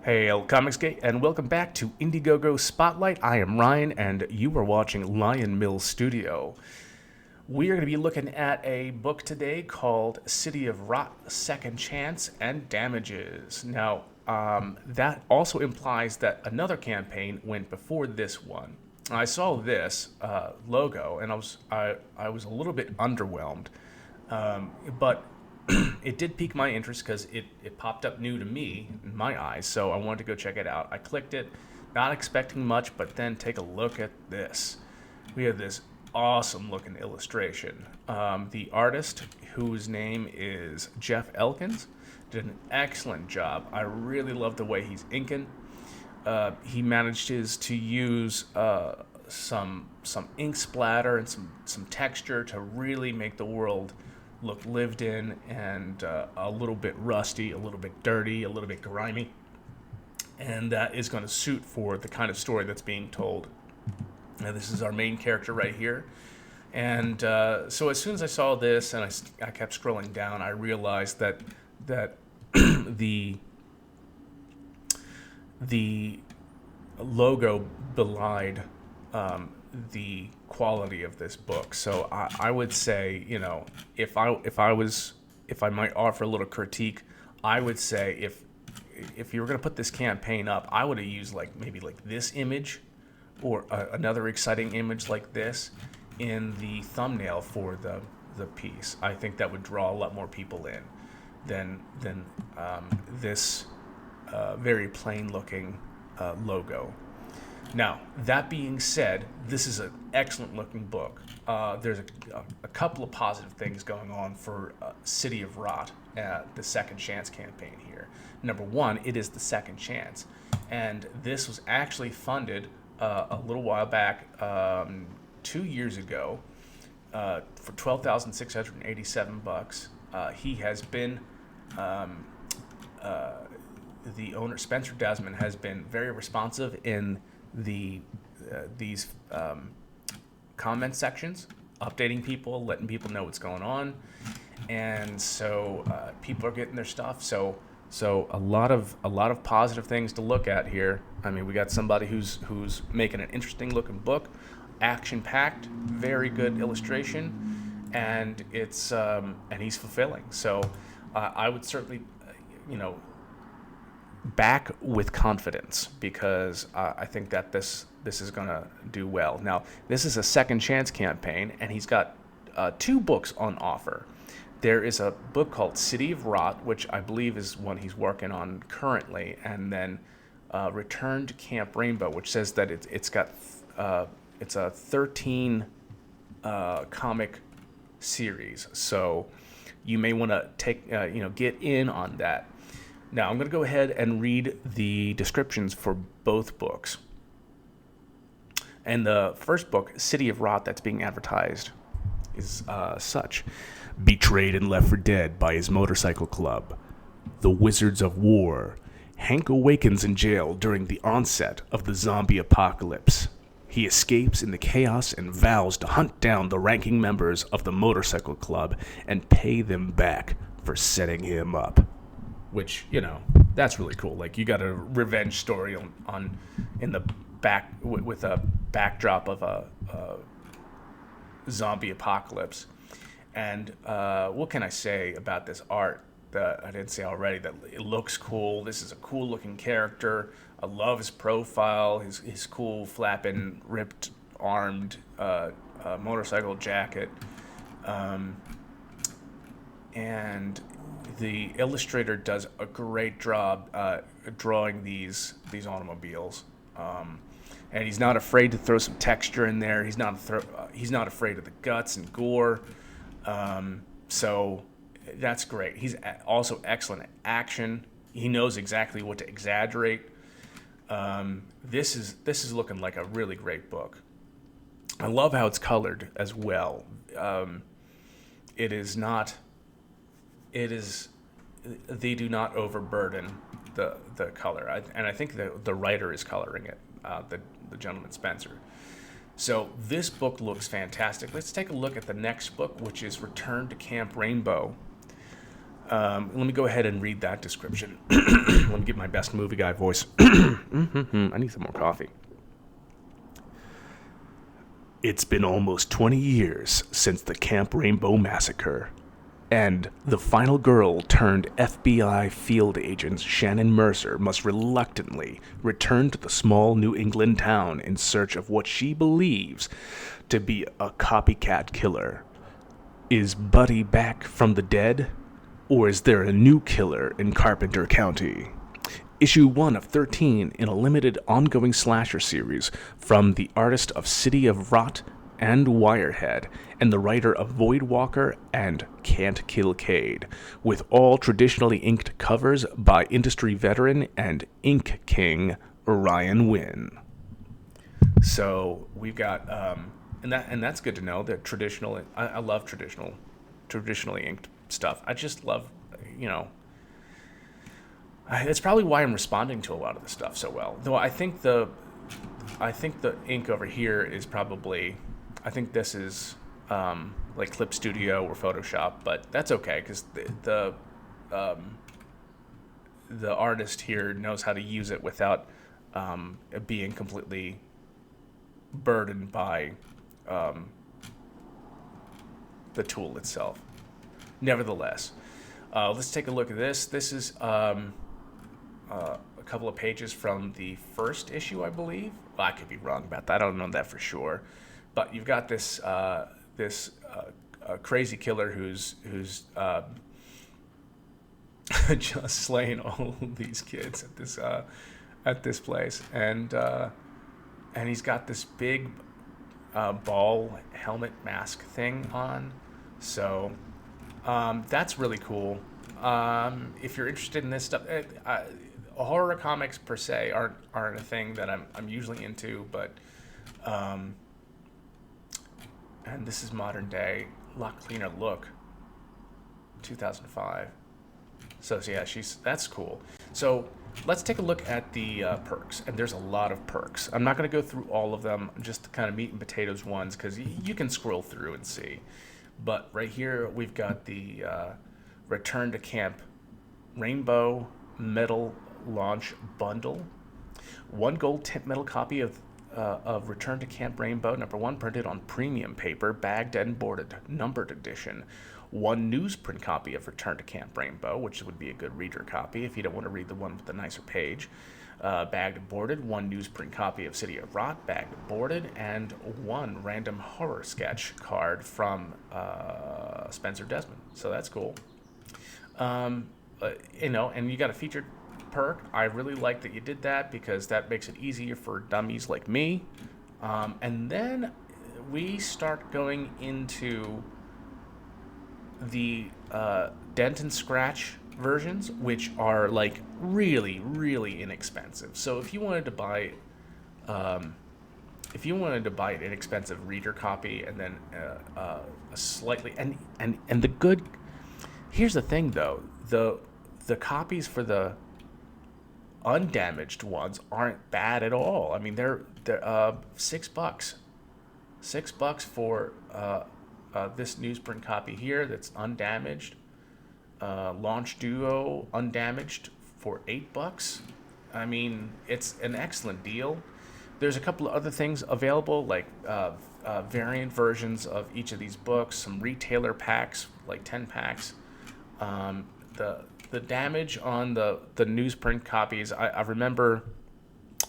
Hail ComicsGate, and welcome back to Indiegogo Spotlight. I am Ryan, and you are watching LionMill Studio. We are going to be looking at a book today called City of Rot, Second Chance, and Damages. Now, that also implies that another campaign went before this one. I saw this logo, and I was a little bit underwhelmed, but it did pique my interest because it popped up new to me in my eyes, so I wanted to go check it out. I clicked it, not expecting much, but then take a look at this. We have this awesome looking illustration. The artist, whose name is Jeff Elkins, did an excellent job. I really love the way he's inking. He managed to use some ink splatter and some texture to really make the world look lived in and a little bit rusty, a little bit dirty, a little bit grimy. And that is going to suit for the kind of story that's being told. Now, this is our main character right here. And so as soon as I saw this and I kept scrolling down, I realized that the logo belied the quality of this book. So I would say, if I might offer a little critique, I would say if you were going to put this campaign up, I would have used maybe this image or another exciting image like this in the thumbnail for the piece. I think that would draw a lot more people in than this very plain looking logo. Now, that being said, this is an excellent looking book. There's a couple of positive things going on for City of Rot, the Second Chance campaign here. Number one, it is the second chance. And this was actually funded a little while back, 2 years ago, for $12,687. He has been, the owner, Spencer Desmond, has been very responsive in these comment sections, updating people, letting people know what's going on, and so people are getting their stuff. So a lot of positive things to look at here. I mean, we got somebody who's making an interesting looking book, action packed, very good illustration, and it's and he's fulfilling. So I would certainly, back with confidence, because I think that this is going to do well. Now, this is a second chance campaign, and he's got 2 books on offer. There is a book called City of Rot, which I believe is one he's working on currently, and then Return to Camp Rainbow, which says that it's a 13 comic series. So you may want to get in on that. Now, I'm going to go ahead and read the descriptions for both books. And the first book, City of Rot, that's being advertised is such. Betrayed and left for dead by his motorcycle club, the Wizards of War, Hank awakens in jail during the onset of the zombie apocalypse. He escapes in the chaos and vows to hunt down the ranking members of the motorcycle club and pay them back for setting him up. Which, that's really cool. You got a revenge story on in the back with a backdrop of a zombie apocalypse. And what can I say about this art that I didn't say already? That it looks cool. This is a cool looking character. I love his profile, his cool flapping, ripped, armed motorcycle jacket, and the illustrator does a great job drawing these automobiles, and he's not afraid to throw some texture in there. He's not afraid of the guts and gore, so that's great. He's also excellent at action. He knows exactly what to exaggerate. This is looking like a really great book. I love how it's colored as well. They do not overburden the color, and I think the writer is coloring it, the gentleman Spencer. So this book looks fantastic. Let's take a look at the next book, which is Return to Camp Rainbow. Let me go ahead and read that description. Let me get my best movie guy voice. I need some more coffee. It's been almost 20 years since the Camp Rainbow Massacre, and the final girl turned FBI field agent Shannon Mercer must reluctantly return to the small New England town in search of what she believes to be a copycat killer. Is Buddy back from the dead? Or is there a new killer in Carpenter County? Issue 1 of 13 in a limited ongoing slasher series from the artist of City of Rot and Wirehead, and the writer of Voidwalker and Can't Kill Cade, with all traditionally inked covers by industry veteran and ink king Ryan Wynn. So we've got, and that's good to know. That traditional, I love traditionally inked stuff. I just love, that's probably why I'm responding to a lot of the stuff so well. Though I think the ink over here is probably, I think this is like Clip Studio or Photoshop, but that's okay because the artist here knows how to use it without being completely burdened by the tool itself. Nevertheless, let's take a look at this. This is a couple of pages from the first issue, I believe. Well, I could be wrong about that. I don't know that for sure. But you've got this crazy killer who's just slaying all these kids at this place, and he's got this big ball helmet mask thing on. So that's really cool. If you're interested in this stuff, horror comics per se aren't a thing that I'm usually into, but and this is modern day, lot cleaner look, 2005. So yeah, that's cool. So let's take a look at the perks, and there's a lot of perks. I'm not going to go through all of them, just the kind of meat and potatoes ones, because you can scroll through and see. But right here we've got the Return to Camp Rainbow Metal Launch Bundle. 1 gold tint metal copy of Return to Camp Rainbow, #1, printed on premium paper, bagged and boarded, numbered edition. 1 newsprint copy of Return to Camp Rainbow, which would be a good reader copy if you don't want to read the one with the nicer page. Bagged and boarded. 1 newsprint copy of City of Rot, bagged and boarded, and 1 random horror sketch card from Spencer Desmond. So that's cool. And you got a featured perk. I really like that you did that because that makes it easier for dummies like me. And then we start going into the dent and scratch versions, which are like really, really inexpensive. So if you wanted to buy an inexpensive reader copy and then a slightly and the good, here's the thing though, the copies for the undamaged ones aren't bad at all. I mean, they're $6. $6 for this newsprint copy here that's undamaged. Launch Duo undamaged for $8. I mean, it's an excellent deal. There's a couple of other things available, like variant versions of each of these books, some retailer packs, like 10 packs. The damage on the newsprint copies, I remember.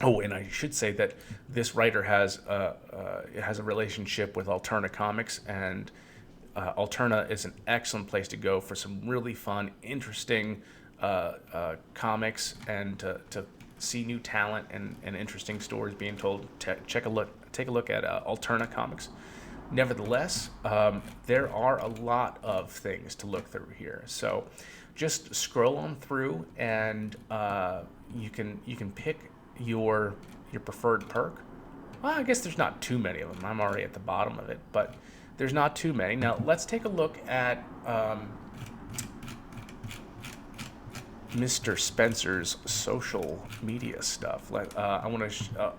Oh, and I should say that this writer has a relationship with Alterna Comics, and Alterna is an excellent place to go for some really fun, interesting comics, and to see new talent and interesting stories being told. Take a look at Alterna Comics. Nevertheless, there are a lot of things to look through here. So just scroll on through, and you can pick your preferred perk. Well, I guess there's not too many of them. I'm already at the bottom of it, but there's not too many. Now let's take a look at Mr. Spencer's social media stuff. I want to.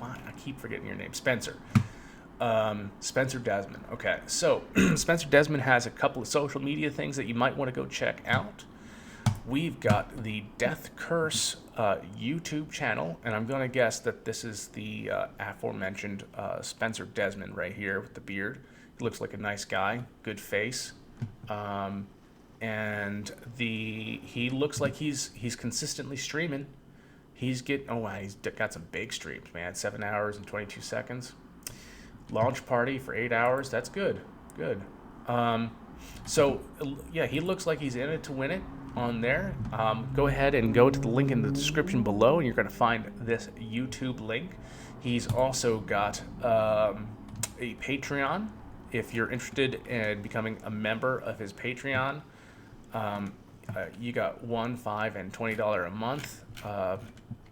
I keep forgetting your name, Spencer. Spencer Desmond. Okay, so Spencer Desmond has a couple of social media things that you might want to go check out. We've got the Death Curse YouTube channel, and I'm going to guess that this is the aforementioned Spencer Desmond right here with the beard. He looks like a nice guy, good face, and he looks like he's consistently streaming. He's got some big streams, man. 7 hours and 22 seconds. Launch party for 8 hours. That's good. Good. So, yeah, he looks like he's in it to win it on there. Go ahead and go to the link in the description below, and you're going to find this YouTube link. He's also got a Patreon. If you're interested in becoming a member of his Patreon, you got $1, $5, and $20 a month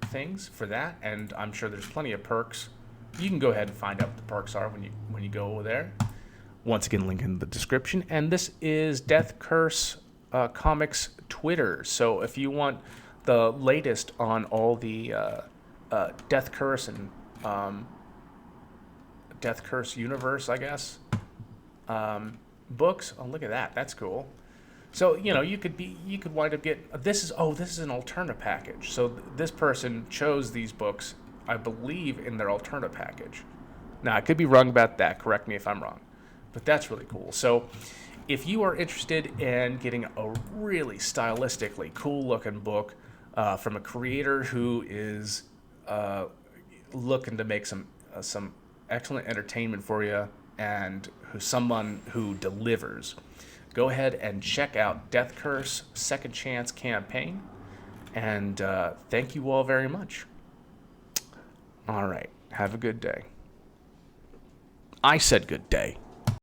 things for that, and I'm sure there's plenty of perks. You can go ahead and find out what the perks are when you go over there. Once again, link in the description. And this is Death Curse Comics Twitter. So if you want the latest on all the Death Curse and Death Curse universe, I guess, books. Oh, look at that. That's cool. So, you could wind up getting, this is an alternate package. So this person chose these books, I believe, in their alternate package. Now, I could be wrong about that. Correct me if I'm wrong. But that's really cool. So if you are interested in getting a really stylistically cool-looking book from a creator who is looking to make some excellent entertainment for you and someone who delivers, go ahead and check out Death Curse Second Chance Campaign. And thank you all very much. All right. Have a good day. I said good day.